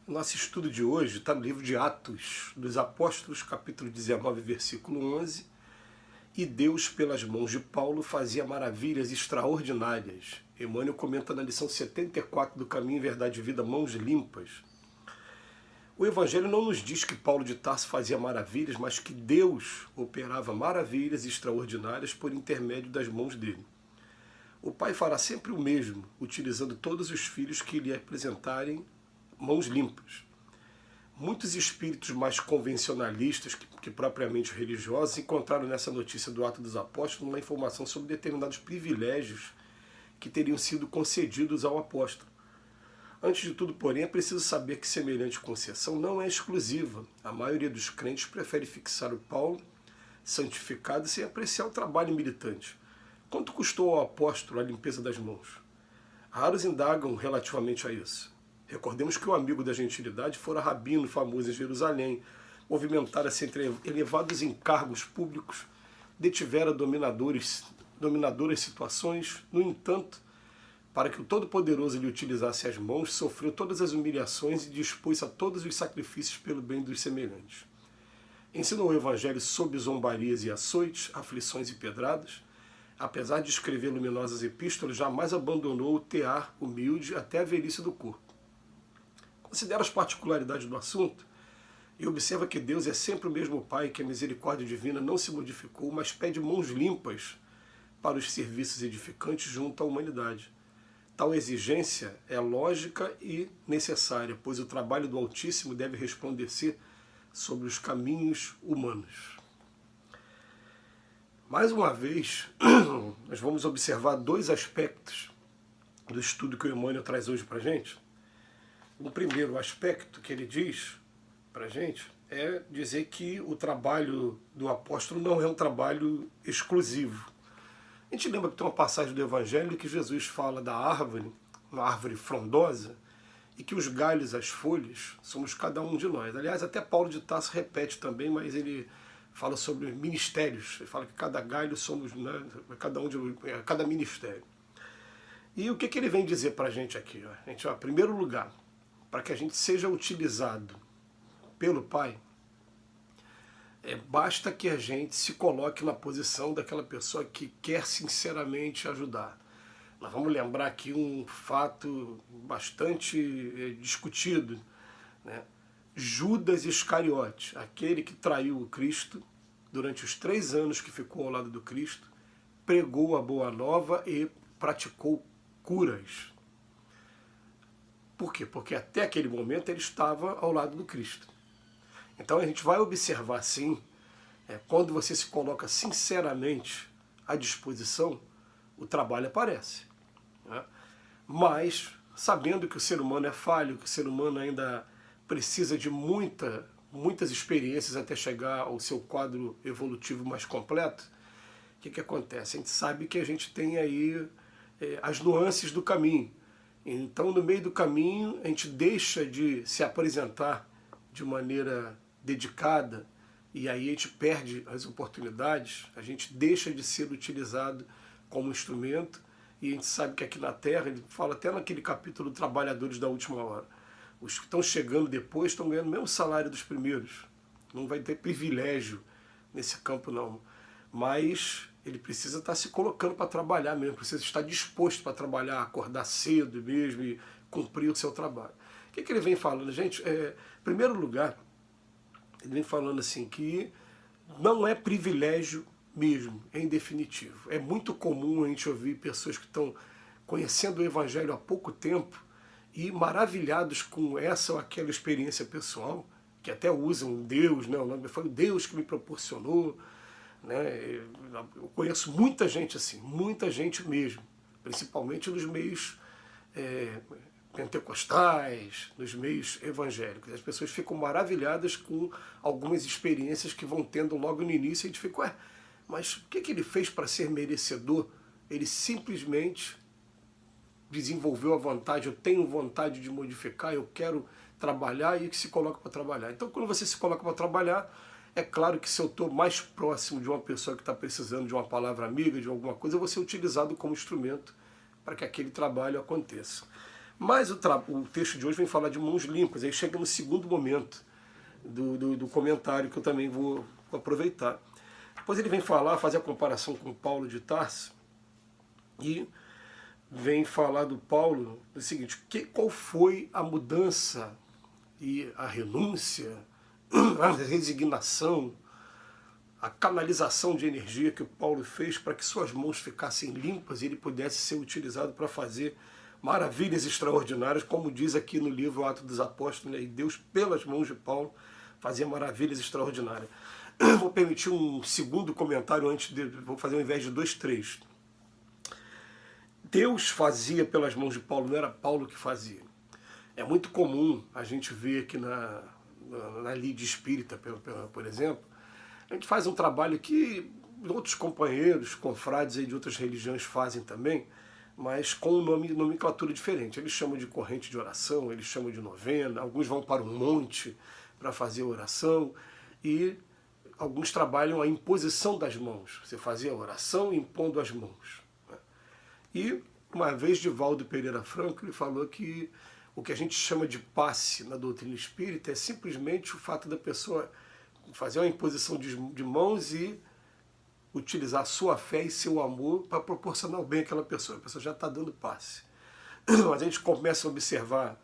Nosso estudo de hoje está no livro de Atos dos Apóstolos, capítulo 19, versículo 11. E Deus, pelas mãos de Paulo, fazia maravilhas extraordinárias. Emmanuel comenta na lição 74 do Caminho, Verdade e Vida, Mãos Limpas. O Evangelho não nos diz que Paulo de Tarso fazia maravilhas, mas que Deus operava maravilhas extraordinárias por intermédio das mãos dele. O Pai fará sempre o mesmo, utilizando todos os filhos que lhe apresentarem mãos limpas. Muitos espíritos mais convencionalistas que propriamente religiosos encontraram nessa notícia do Ato dos Apóstolos uma informação sobre determinados privilégios que teriam sido concedidos ao apóstolo. Antes de tudo, porém, é preciso saber que semelhante concessão não é exclusiva. A maioria dos crentes prefere fixar o Paulo santificado sem apreciar o trabalho militante. Quanto custou ao apóstolo a limpeza das mãos? Raros indagam relativamente a isso. Recordemos que o amigo da gentilidade fora rabino famoso em Jerusalém, movimentara-se entre elevados encargos públicos, detivera dominadoras situações. No entanto, para que o Todo-Poderoso lhe utilizasse as mãos, sofreu todas as humilhações e dispôs-se a todos os sacrifícios pelo bem dos semelhantes. Ensinou o Evangelho sob zombarias e açoites, aflições e pedradas. Apesar de escrever luminosas epístolas, jamais abandonou o tear humilde até a velhice do corpo. Considera as particularidades do assunto e observa que Deus é sempre o mesmo Pai, que a misericórdia divina não se modificou, mas pede mãos limpas para os serviços edificantes junto à humanidade. Tal exigência é lógica e necessária, pois o trabalho do Altíssimo deve resplandecer sobre os caminhos humanos. Mais uma vez, nós vamos observar dois aspectos do estudo que o Emmanuel traz hoje para a gente. O primeiro aspecto que ele diz para a gente é dizer que o trabalho do apóstolo não é um trabalho exclusivo. A gente lembra que tem uma passagem do Evangelho que Jesus fala da árvore, uma árvore frondosa, e que os galhos, as folhas, somos cada um de nós. Aliás, até Paulo de Tarso repete também, mas ele fala sobre ministérios. Ele fala que cada galho somos, né, cada ministério. E o que ele vem dizer para a gente aqui? Em primeiro lugar, para que a gente seja utilizado pelo Pai, basta que a gente se coloque na posição daquela pessoa que quer sinceramente ajudar. Nós vamos lembrar aqui um fato bastante discutido, né? Judas Iscariote, aquele que traiu o Cristo durante os 3 anos que ficou ao lado do Cristo, pregou a boa nova e praticou curas. Por quê? Porque até aquele momento ele estava ao lado do Cristo. Então a gente vai observar sim, quando você se coloca sinceramente à disposição, o trabalho aparece. Né? Mas, sabendo que o ser humano é falho, que o ser humano ainda precisa de muitas experiências até chegar ao seu quadro evolutivo mais completo, o que acontece? A gente sabe que a gente tem aí as nuances do caminho. Então, no meio do caminho, a gente deixa de se apresentar de maneira dedicada e aí a gente perde as oportunidades, a gente deixa de ser utilizado como instrumento e a gente sabe que aqui na Terra, ele fala até naquele capítulo Trabalhadores da Última Hora, os que estão chegando depois estão ganhando o mesmo salário dos primeiros, não vai ter privilégio nesse campo não, mas ele precisa estar se colocando para trabalhar mesmo, precisa estar disposto para trabalhar, acordar cedo mesmo e cumprir o seu trabalho. O que ele vem falando, gente? Em primeiro lugar, ele vem falando assim que não é privilégio mesmo, em definitivo. É muito comum a gente ouvir pessoas que estão conhecendo o Evangelho há pouco tempo e maravilhados com essa ou aquela experiência pessoal, que até usam Deus, né? O nome foi o Deus que me proporcionou. Né? Eu conheço muita gente assim, muita gente mesmo, principalmente nos meios pentecostais, nos meios evangélicos. As pessoas ficam maravilhadas com algumas experiências que vão tendo logo no início e a gente fica, mas o que ele fez para ser merecedor? Ele simplesmente desenvolveu a vontade, eu tenho vontade de modificar, eu quero trabalhar e que se coloca para trabalhar. Então quando você se coloca para trabalhar, é claro que se eu estou mais próximo de uma pessoa que está precisando de uma palavra amiga, de alguma coisa, eu vou ser utilizado como instrumento para que aquele trabalho aconteça. Mas o texto de hoje vem falar de mãos limpas, aí chega no segundo momento do comentário, que eu também vou aproveitar. Depois ele vem fazer a comparação com Paulo de Tarso, e vem falar do Paulo o seguinte: qual foi a mudança e a renúncia, a resignação, a canalização de energia que o Paulo fez para que suas mãos ficassem limpas e ele pudesse ser utilizado para fazer maravilhas extraordinárias, como diz aqui no livro Atos dos Apóstolos, né? E Deus, pelas mãos de Paulo, fazia maravilhas extraordinárias. Vou permitir um segundo comentário vou fazer ao invés de 2, 3. Deus fazia pelas mãos de Paulo, não era Paulo que fazia. É muito comum a gente ver aqui na lide espírita, por exemplo, a gente faz um trabalho que outros companheiros, confrades aí de outras religiões fazem também, mas com nomenclatura diferente. Eles chamam de corrente de oração, eles chamam de novena, alguns vão para um monte para fazer oração, e alguns trabalham a imposição das mãos. Você fazia a oração impondo as mãos. E uma vez Divaldo Pereira Franco, ele falou que o que a gente chama de passe na doutrina espírita é simplesmente o fato da pessoa fazer uma imposição de mãos e utilizar a sua fé e seu amor para proporcionar o bem àquela pessoa. A pessoa já está dando passe. Mas a gente começa a observar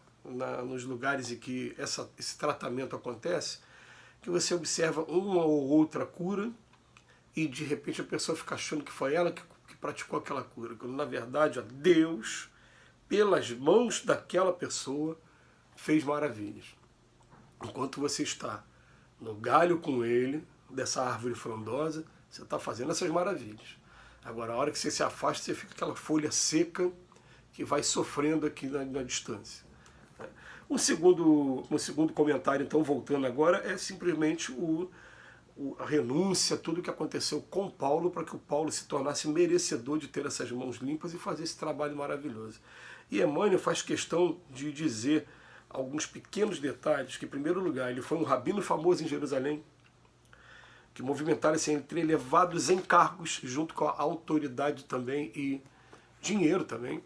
nos lugares em que esse tratamento acontece, que você observa uma ou outra cura e de repente a pessoa fica achando que foi ela que praticou aquela cura, quando na verdade Deus, pelas mãos daquela pessoa, fez maravilhas. Enquanto você está no galho com ele, dessa árvore frondosa, você está fazendo essas maravilhas. Agora, a hora que você se afasta, você fica aquela folha seca que vai sofrendo aqui na distância. Um segundo comentário, então, voltando agora, é simplesmente a renúncia, tudo o que aconteceu com Paulo para que o Paulo se tornasse merecedor de ter essas mãos limpas e fazer esse trabalho maravilhoso. E Emmanuel faz questão de dizer alguns pequenos detalhes, que em primeiro lugar ele foi um rabino famoso em Jerusalém, que movimentaram-se entre elevados encargos junto com a autoridade também e dinheiro também,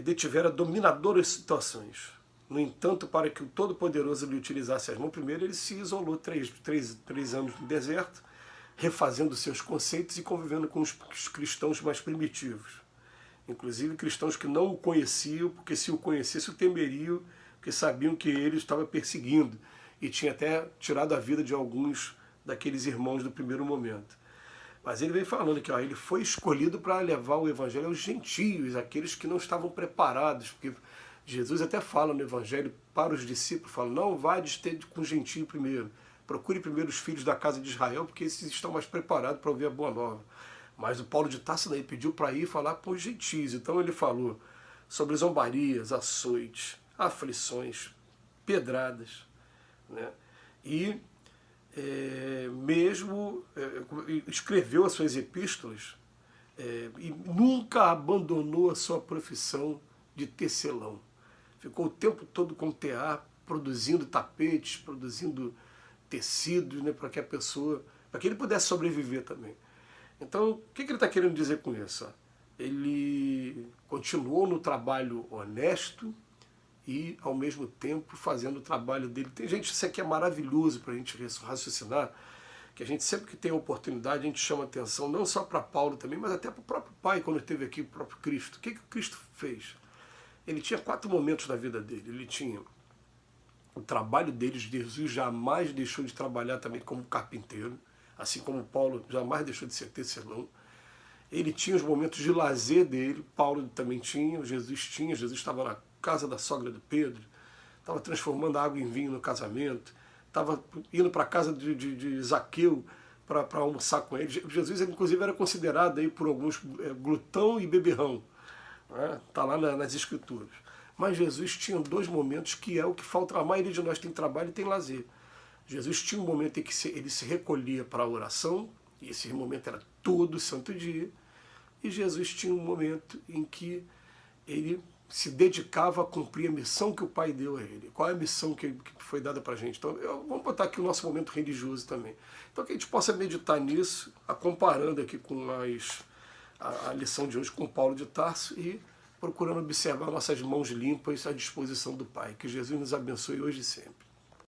detivera dominadoras situações. No entanto, para que o Todo-Poderoso lhe utilizasse as mãos, primeiro ele se isolou três anos no deserto, refazendo seus conceitos e convivendo com os cristãos mais primitivos. Inclusive cristãos que não o conheciam, porque se o conhecessem o temeriam, porque sabiam que ele estava perseguindo e tinha até tirado a vida de alguns daqueles irmãos do primeiro momento. Mas ele vem falando que ele foi escolhido para levar o evangelho aos gentios, aqueles que não estavam preparados, porque Jesus até fala no evangelho para os discípulos, fala: não vá com o gentio primeiro, procure primeiro os filhos da casa de Israel, porque esses estão mais preparados para ouvir a boa nova. Mas o Paulo de Tarso daí pediu para ir falar com os gentios. Então ele falou sobre zombarias, açoites, aflições, pedradas, né? E escreveu as suas epístolas e nunca abandonou a sua profissão de tecelão. Ficou o tempo todo com tear, produzindo tapetes, produzindo tecidos, né, para que ele pudesse sobreviver também. Então, o que ele está querendo dizer com isso? Ele continuou no trabalho honesto e, ao mesmo tempo, fazendo o trabalho dele. Tem gente, isso aqui é maravilhoso para a gente raciocinar, que a gente sempre que tem a oportunidade, a gente chama atenção, não só para Paulo também, mas até para o próprio Pai, quando esteve aqui, o próprio Cristo. O que o Cristo fez? Ele tinha 4 momentos na vida dele. Ele tinha o trabalho dele, Jesus jamais deixou de trabalhar também como carpinteiro, assim como Paulo jamais deixou de ser tecelão. Ele tinha os momentos de lazer dele, Paulo também tinha, Jesus estava na casa da sogra do Pedro, estava transformando a água em vinho no casamento, estava indo para a casa de Zaqueu para almoçar com ele. Jesus, inclusive, era considerado aí por alguns glutão e beberrão. Está lá nas Escrituras. Mas Jesus tinha 2 momentos que é o que falta. A maioria de nós tem trabalho e tem lazer. Jesus tinha um momento em que ele se recolhia para a oração, e esse momento era todo santo dia, e Jesus tinha um momento em que ele se dedicava a cumprir a missão que o Pai deu a ele. Qual é a missão que foi dada para a gente? Então, vamos botar aqui o nosso momento religioso também. Então, que a gente possa meditar nisso, comparando aqui com a lição de hoje com Paulo de Tarso, e procurando observar nossas mãos limpas à disposição do Pai. Que Jesus nos abençoe hoje e sempre.